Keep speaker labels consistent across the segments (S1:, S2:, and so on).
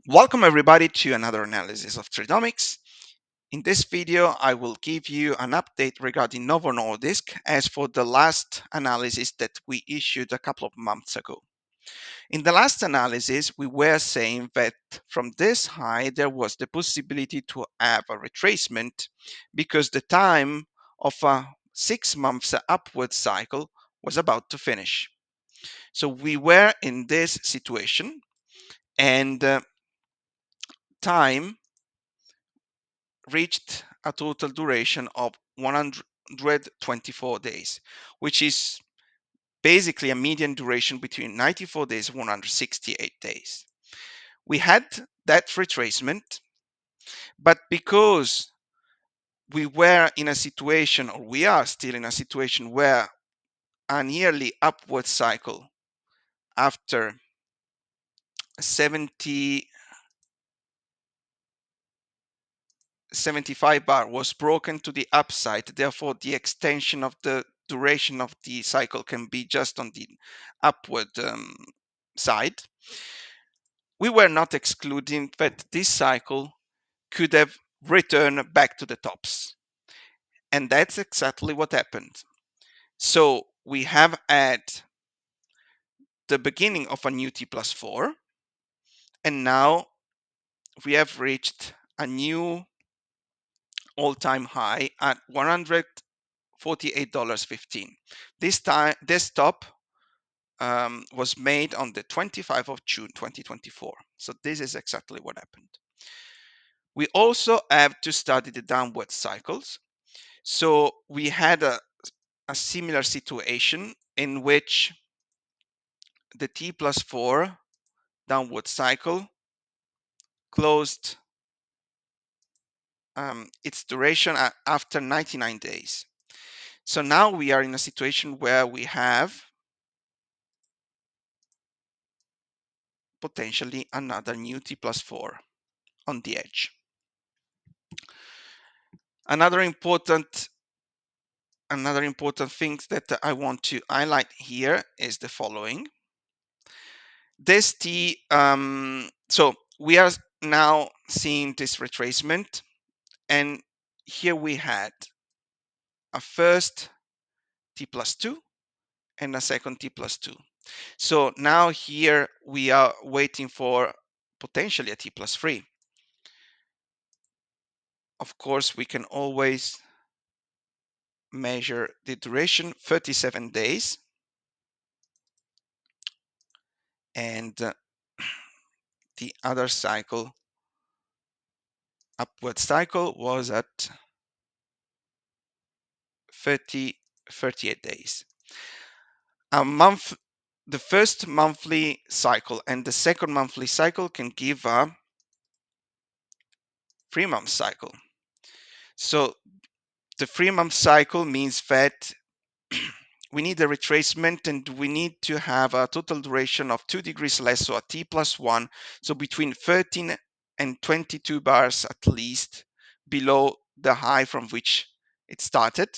S1: Welcome everybody to another analysis of trigonomics. In this video, I will give you an update regarding Novo Nordisk as for the last analysis that we issued a couple of months ago. In the last analysis, we were saying that from this high, there was the possibility to have a retracement because the time of a 6 months upward cycle was about to finish. So we were in this situation and time reached a total duration of 124 days, which is basically a median duration between 94 days and 168 days. We had that retracement, but because we were in a situation, or we are still in a situation, where a nearly upward cycle after 70 75 bar was broken to the upside, therefore the extension of the duration of the cycle can be just on the upward side. We were not excluding that this cycle could have returned back to the tops, and that's exactly what happened. So we have had the beginning of a new T plus 4, and now we have reached a new all-time high at $148.15. This top was made on the 25th of June 2024. So this is exactly what happened. We also have to study the downward cycles. So we had a similar situation in which the T plus 4 downward cycle closed its duration after 99 days. So now we are in a situation where we have potentially another new T plus 4 on the edge. Another important thing that I want to highlight here is the following. This T, so we are now seeing this retracement, and here we had a first T plus 2 and a second T plus 2. So now here we are waiting for potentially a T plus 3. Of course, we can always measure the duration, 37 days, and the other cycle, upward cycle, was at 38 days. A month, the first monthly cycle and the second monthly cycle can give a 3-month cycle. So the 3-month cycle means that we need a retracement and we need to have a total duration of 2 degrees less, so a T plus 1, so between 13 and 22 bars at least below the high from which it started.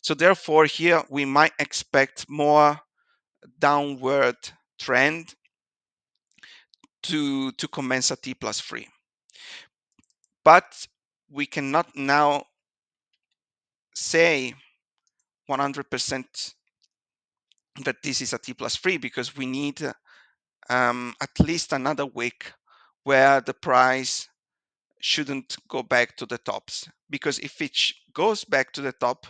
S1: So therefore here we might expect more downward trend to commence a T plus 3. But we cannot now say 100% that this is a T plus 3 because we need at least another week where the price shouldn't go back to the tops, because if it goes back to the top,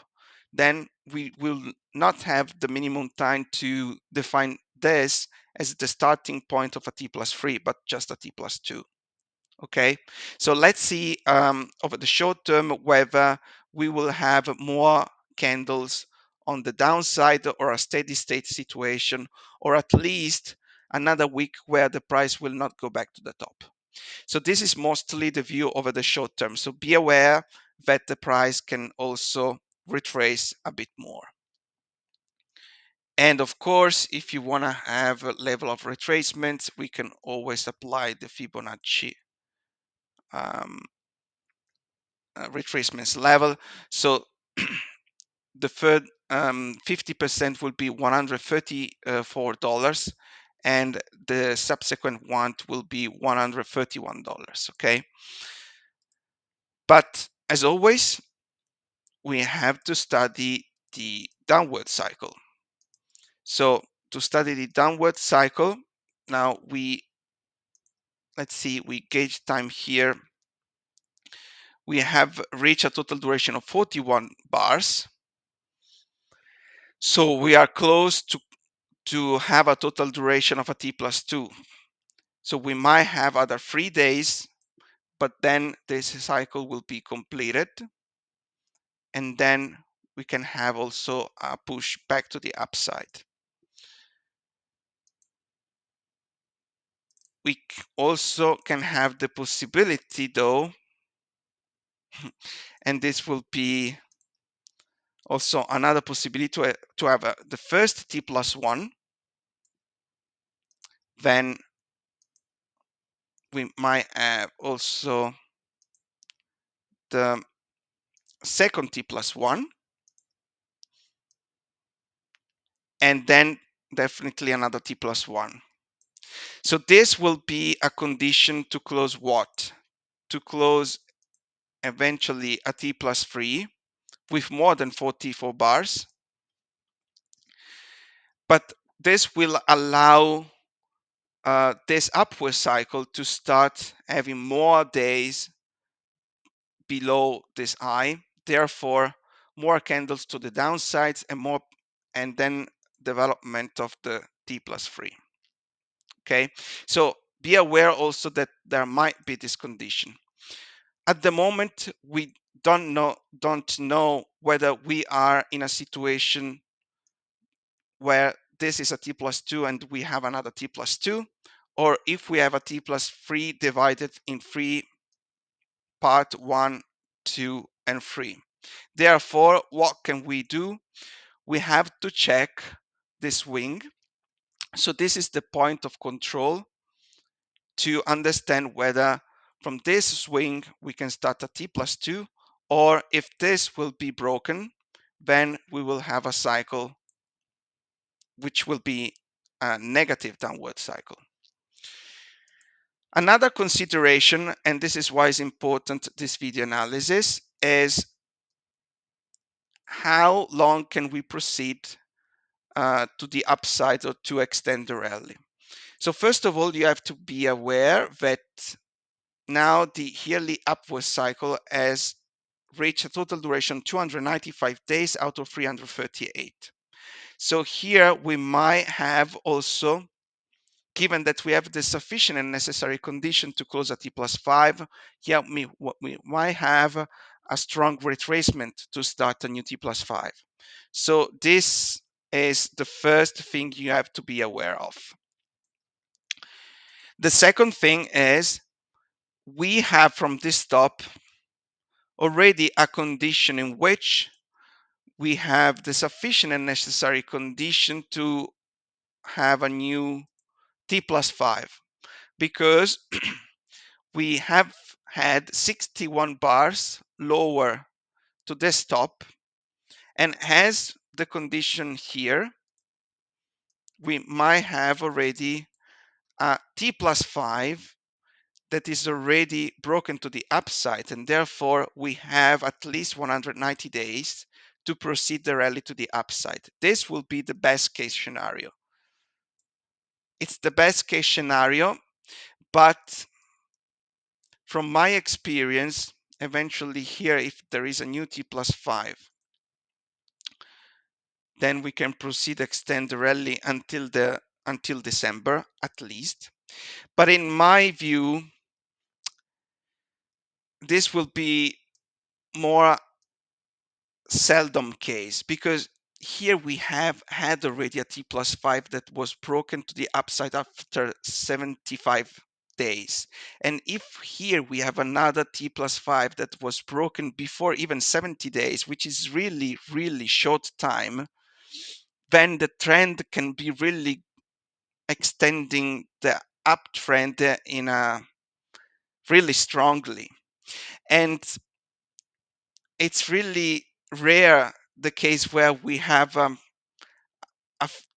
S1: then we will not have the minimum time to define this as the starting point of a T plus 3, but just a T plus 2. Okay, so let's see over the short term whether we will have more candles on the downside or a steady state situation, or at least another week where the price will not go back to the top. So this is mostly the view over the short term. So be aware that the price can also retrace a bit more. And of course, if you want to have a level of retracement, we can always apply the Fibonacci retracements level. So the third 50% will be $134, and the subsequent one will be $131. Okay, but as always, we have to study the downward cycle. So to study the downward cycle, now let's see, we gauge time here. We have reached a total duration of 41 bars. So we are close to have a total duration of a t plus 2. So we might have other 3 days, but then this cycle will be completed. And then we can have also a push back to the upside. We also can have the possibility though, and this will be also another possibility to have the first t plus 1, then we might have also the second t plus 1, and then definitely another t plus 1. So this will be a condition to close what? To close eventually a t plus 3 with more than 44 bars. But this will allow this upward cycle to start having more days below this high, therefore more candles to the downsides and then development of the t plus 3. Okay, so be aware also that there might be this condition. At the moment, we don't know whether we are in a situation where this is a t plus 2 and we have another t plus 2, or if we have a t plus 3 divided in 3 part 1, 2, and 3. Therefore, what can we do? We have to check this swing. So this is the point of control to understand whether from this swing we can start a t plus 2, or if this will be broken, then we will have a cycle which will be a negative downward cycle. Another consideration, and this is why it's important, this video analysis, is how long can we proceed to the upside or to extend the rally. So first of all, you have to be aware that now the yearly upward cycle has reached a total duration 295 days out of 338. So here we might have also, given that we have the sufficient and necessary condition to close at t plus 5, here we might have a strong retracement to start a new t plus 5. So this is the first thing you have to be aware of. The second thing is we have from this top already a condition in which we have the sufficient and necessary condition to have a new t plus 5, because we have had 61 bars lower to this top, and as the condition here, we might have already a t plus 5 that is already broken to the upside, and therefore we have at least 190 days to proceed the rally to the upside. This will be the best case scenario. It's the best case scenario, but from my experience, eventually here, if there is a new t plus 5, then we can proceed extend the rally until December at least. But in my view, this will be more seldom case, because here we have had already a t plus 5 that was broken to the upside after 75 days, and if here we have another t plus 5 that was broken before even 70 days, which is really short time, then the trend can be really extending the uptrend in a really strongly. And it's really rare the case where we have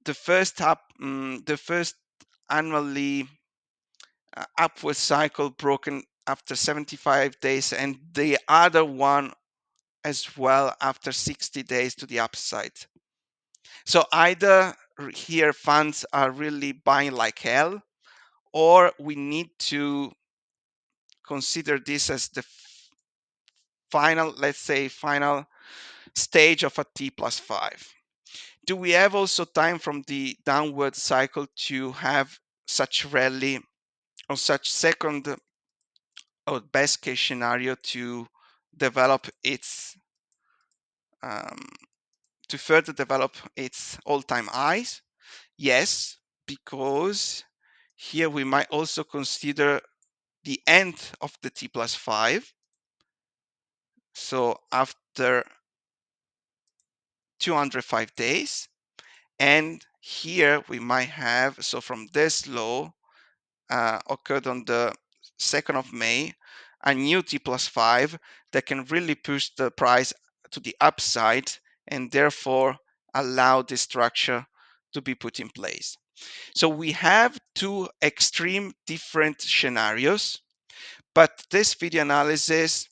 S1: the first annually upward cycle broken after 75 days, and the other one as well after 60 days to the upside. So either here funds are really buying like hell, or we need to consider this as the final, let's say, final stage of a T+5. Do we have also time from the downward cycle to have such rally or such second or best case scenario to develop its um, to further develop its all-time highs? Yes, because here we might also consider the end of the T+5. So after 205 days, and here we might have, so from this low occurred on the 2nd of May, a new T+5 that can really push the price to the upside and therefore allow this structure to be put in place. So we have two extreme different scenarios, but this video analysis,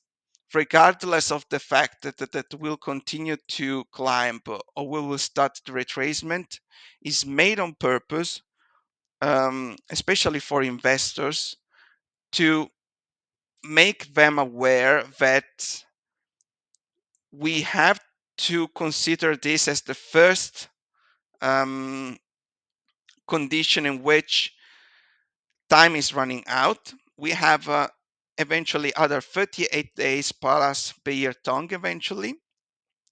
S1: regardless of the fact that will continue to climb or we will start the retracement, is made on purpose, especially for investors, to make them aware that we have to consider this as the first condition in which time is running out. We have eventually other 38 days plus Bayer tongue eventually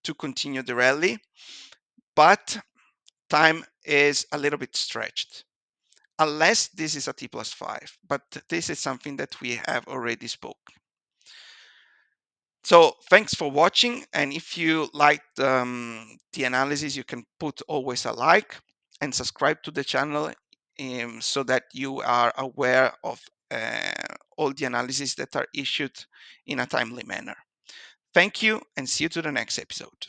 S1: to continue the rally, but time is a little bit stretched unless this is a T+5, but this is something that we have already spoke. So thanks for watching, and if you liked the analysis, you can put always a like and subscribe to the channel so that you are aware of all the analyses that are issued in a timely manner. Thank you, and see you to the next episode.